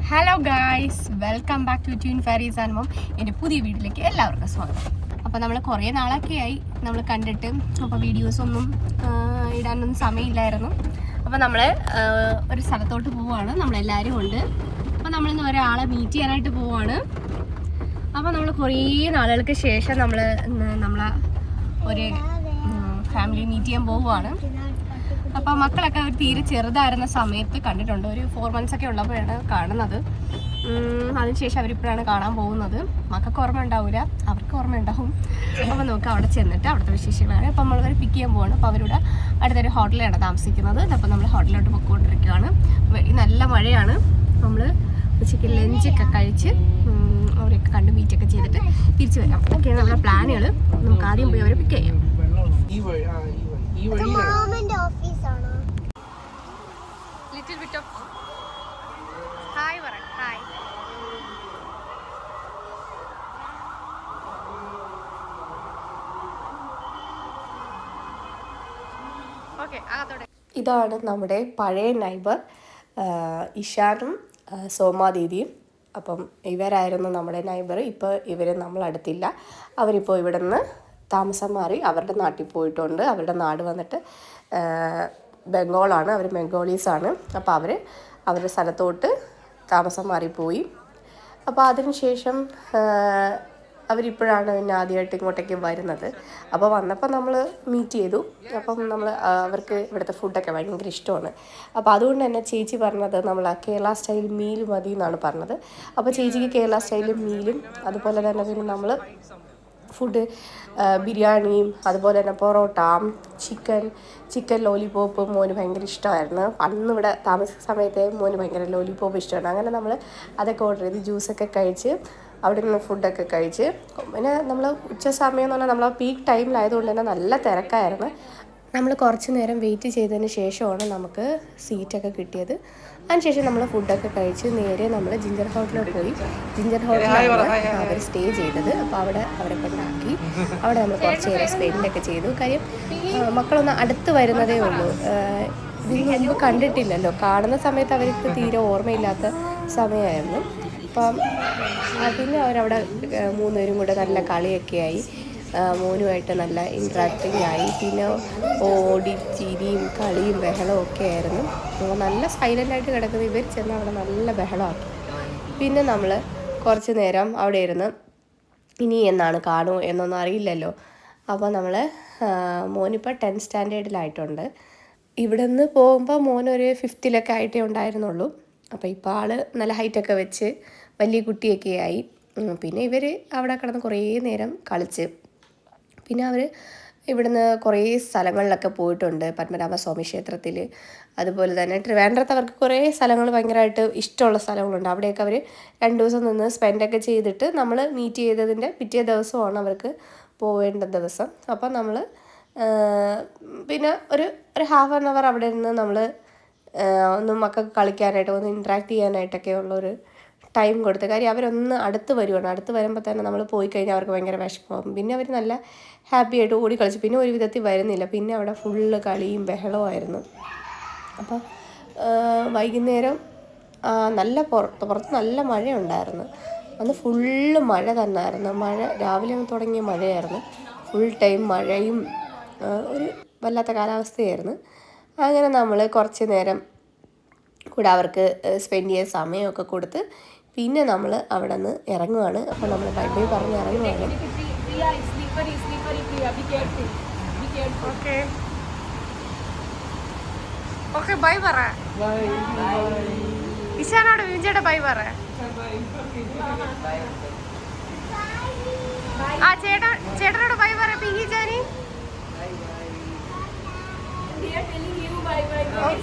Hello guys, welcome back to twin fairies and mom. എൻ്റെ പുതിയ വീട്ടിലേക്ക് എല്ലാവർക്കും സ്വാഗതം. അപ്പോൾ നമ്മൾ കുറേ നാളൊക്കെയായി നമ്മൾ കണ്ടിട്ട്, അപ്പോൾ വീഡിയോസൊന്നും ഇടാനൊന്നും സമയമില്ലായിരുന്നു. അപ്പോൾ നമ്മൾ ഒരു സ്ഥലത്തോട്ട് പോവുകയാണ്, നമ്മളെല്ലാവരും ഉണ്ട്. അപ്പോൾ നമ്മളിന്ന് ഒരാളെ മീറ്റ് ചെയ്യാനായിട്ട് പോവുകയാണ്. അപ്പോൾ നമ്മൾ കുറേ നാളുകൾക്ക് ശേഷം നമ്മളെ ഒരു ഫാമിലി മീറ്റ് ചെയ്യാൻ പോവുകയാണ്. അപ്പോൾ മക്കളൊക്കെ അവർ തീരെ ചെറുതായിരുന്ന സമയത്ത് കണ്ടിട്ടുണ്ട്. ഒരു 4 months ഒക്കെ ഉള്ളപ്പോഴാണ് കാണുന്നത്. അതിനുശേഷം അവരിപ്പോഴാണ് കാണാൻ പോകുന്നത്. മക്കൾക്ക് ഓർമ്മ ഉണ്ടാവില്ല, അവർക്ക് ഓർമ്മ ഉണ്ടാവും. അപ്പോൾ നമുക്ക് അവിടെ ചെന്നിട്ട് അവിടുത്തെ വിശേഷങ്ങളാണ്. അപ്പോൾ നമ്മളവരെ പിക്ക് ചെയ്യാൻ പോവാണ്. അപ്പോൾ അവരുടെ അടുത്തൊരു ഹോട്ടലിലാണ് താമസിക്കുന്നത്. അപ്പോൾ നമ്മൾ ഹോട്ടലിലോട്ട് പോയിക്കൊണ്ടിരിക്കുകയാണ്. നല്ല മഴയാണ്. നമ്മൾ ഉച്ചയ്ക്ക് ലഞ്ചൊക്കെ കഴിച്ച് അവരൊക്കെ കണ്ട് മീറ്റൊക്കെ ചെയ്തിട്ട് തിരിച്ചു വരാം. അതൊക്കെയാണ് നമ്മുടെ പ്ലാനുകൾ. നമുക്ക് ആദ്യം പോയി അവരെ പിക്ക് ചെയ്യാം. Little bit of hi Varan, hi. Okay, agatoടെ. ഇതാണ് നമ്മുടെ പഴയ നൈബർ ഇഷാനും സോമാദീദിയും. അപ്പം ഇവരായിരുന്നു നമ്മുടെ നൈബർ. ഇപ്പോൾ ഇവർ നമ്മളടുത്തില്ല. അവരിപ്പോൾ ഇവിടെ നിന്ന് താമസം മാറി അവരുടെ നാട്ടിൽ പോയിട്ടുണ്ട്. അവരുടെ നാട് വന്നിട്ട് ബംഗാളാണ്. അവർ ബംഗാളീസാണ്. അപ്പോൾ അവരുടെ സ്ഥലത്തോട്ട് താമസം മാറിപ്പോയി. അപ്പോൾ അതിനുശേഷം അവരിപ്പോഴാണ് പിന്നെ ആദ്യമായിട്ട് ഇങ്ങോട്ടേക്ക് വരുന്നത്. അപ്പോൾ വന്നപ്പോൾ നമ്മൾ മീറ്റ് ചെയ്തു. അപ്പം അവർക്ക് ഇവിടുത്തെ ഫുഡൊക്കെ ഭയങ്കര ഇഷ്ടമാണ്. അപ്പോൾ അതുകൊണ്ട് തന്നെ ചേച്ചി പറഞ്ഞത് നമ്മൾ കേരള സ്റ്റൈൽ മീൽ മതി എന്നാണ് പറഞ്ഞത്. അപ്പോൾ ചേച്ചിക്ക് കേരള സ്റ്റൈൽ മീലും അതുപോലെ തന്നെ പിന്നെ നമ്മൾ ഫുഡ് ബിരിയാണിയും അതുപോലെ തന്നെ പൊറോട്ട, ചിക്കൻ ലോലിപോപ്പ് മോന് ഭയങ്കര ഇഷ്ടമായിരുന്നു. അന്ന് ഇവിടെ താമസിക്കുന്ന സമയത്തെ മോന് ഭയങ്കര ലോലിപോപ്പ് ഇഷ്ടമാണ്. അങ്ങനെ നമ്മൾ അതൊക്കെ ഓർഡർ ചെയ്ത് ജ്യൂസൊക്കെ കഴിച്ച് അവിടെ നിന്ന് ഫുഡൊക്കെ കഴിച്ച് പിന്നെ നമ്മൾ ഉച്ച സമയം എന്ന് പറഞ്ഞാൽ നമ്മൾ പീക്ക് ടൈമിലായതുകൊണ്ട് തന്നെ നല്ല തിരക്കായിരുന്നു. നമ്മൾ കുറച്ച് നേരം വെയിറ്റ് ചെയ്തതിന് ശേഷമാണ് നമുക്ക് സീറ്റൊക്കെ കിട്ടിയത്. അതിനുശേഷം നമ്മൾ ഫുഡൊക്കെ കഴിച്ച് നേരെ നമ്മൾ ജിഞ്ചർ ഹോട്ടലിൽ പോയി. ജിഞ്ചർ ഹോട്ടലാണ് അവർ സ്റ്റേ ചെയ്തത്. അപ്പോൾ അവരെ കൊണ്ടാക്കി അവിടെ നമ്മൾ കുറച്ച് നേരം സ്പെൻഡൊക്കെ ചെയ്തു. കാര്യം മക്കളൊന്ന് അടുത്ത് വരുന്നതേ ഉള്ളൂ. ഇതിന് മുമ്പ് കണ്ടിട്ടില്ലല്ലോ. കാണുന്ന സമയത്ത് അവർക്ക് തീരെ ഓർമ്മയില്ലാത്ത സമയമായിരുന്നു. അപ്പം പിന്നെ അവരവിടെ 3 പേരും കൂടെ നല്ല കളിയൊക്കെ ആയി. മോനുമായിട്ട് നല്ല ഇൻട്രാക്റ്റിംഗ് ആയി. പിന്നെ ഓടി ചിരിയും കളിയും ബഹളവും ഒക്കെ ആയിരുന്നു. നല്ല സൈലൻ്റായിട്ട് കിടക്കുന്നത് ഇവർ ചെന്ന് അവിടെ നല്ല ബഹളമാക്കി. പിന്നെ നമ്മൾ കുറച്ച് നേരം അവിടെ ഇരുന്ന് ഇനി എന്നാണ് കാണുമോ എന്നൊന്നും അറിയില്ലല്ലോ. അപ്പോൾ നമ്മൾ മോനിപ്പോൾ 10th സ്റ്റാൻഡേർഡിലായിട്ടുണ്ട്. ഇവിടെ നിന്ന് പോകുമ്പോൾ മോനൊരു 5th ആയിട്ടേ ഉണ്ടായിരുന്നുള്ളൂ. അപ്പോൾ ഇപ്പോൾ ആൾ നല്ല ഹൈറ്റൊക്കെ വെച്ച് വലിയ കുട്ടിയൊക്കെ ആയി. പിന്നെ ഇവർ അവിടെ കിടന്ന് കുറേ നേരം കളിച്ച് പിന്നെ അവർ ഇവിടുന്ന് കുറേ സ്ഥലങ്ങളിലൊക്കെ പോയിട്ടുണ്ട്. പത്മനാഭസ്വാമി ക്ഷേത്രത്തിൽ, അതുപോലെ തന്നെ ട്രിവാൻഡ്രത്ത് അവർക്ക് കുറേ സ്ഥലങ്ങൾ ഭയങ്കരമായിട്ട് ഇഷ്ടമുള്ള സ്ഥലങ്ങളുണ്ട്. അവിടെയൊക്കെ അവർ 2 ദിവസം നിന്ന് സ്പെൻഡൊക്കെ ചെയ്തിട്ട് നമ്മൾ മീറ്റ് ചെയ്തതിൻ്റെ പിറ്റേ ദിവസമാണ് അവർക്ക് പോവേണ്ട ദിവസം. അപ്പം നമ്മൾ പിന്നെ ഒരു ½ an hour അവിടെ നിന്ന് നമ്മൾ ഒന്ന് മക്കൾക്ക് കളിക്കാനായിട്ട് ഒന്ന് ഇൻട്രാക്ട് ചെയ്യാനായിട്ടൊക്കെ ഉള്ളൊരു ടൈം കൊടുത്ത്. കാര്യം അവരൊന്ന് അടുത്ത് വരുവാണ്. അടുത്ത് വരുമ്പോൾ തന്നെ നമ്മൾ പോയി കഴിഞ്ഞാൽ അവർക്ക് ഭയങ്കര വിഷമമാകും. പിന്നെ അവർ നല്ല ഹാപ്പി ആയിട്ട് ഓടി കളിച്ചു. പിന്നെ ഒരു വിധത്തിൽ വരുന്നില്ല. പിന്നെ അവിടെ ഫുള്ള് കളിയും ബഹളമായിരുന്നു. അപ്പോൾ വൈകുന്നേരം നല്ല പുറത്ത് നല്ല മഴയുണ്ടായിരുന്നു. അന്ന് ഫുള്ള് മഴ തന്നെയായിരുന്നു. മഴ രാവിലെ തുടങ്ങിയ മഴയായിരുന്നു. ഫുൾ ടൈം മഴയും ഒരു വല്ലാത്ത കാലാവസ്ഥയായിരുന്നു. അങ്ങനെ നമ്മൾ കുറച്ച് നേരം കൂടെ അവർക്ക് സ്പെൻഡ് ചെയ്യാൻ സമയമൊക്കെ കൊടുത്ത് പിന്നെ നമ്മൾ അവിടെ നിന്ന് ഇറങ്ങുവാണ്. അപ്പോൾ നമ്മൾ ബൈ ബൈ പറഞ്ഞ് ഇറങ്ങുവാണ്. ഓക്കെ ബൈ പറ. ഇഷാനോട് വിജയുടെ ബൈ പറ. ആ ചേട്ടനോട് ബൈ പറ. Pinky Jani Bye bye.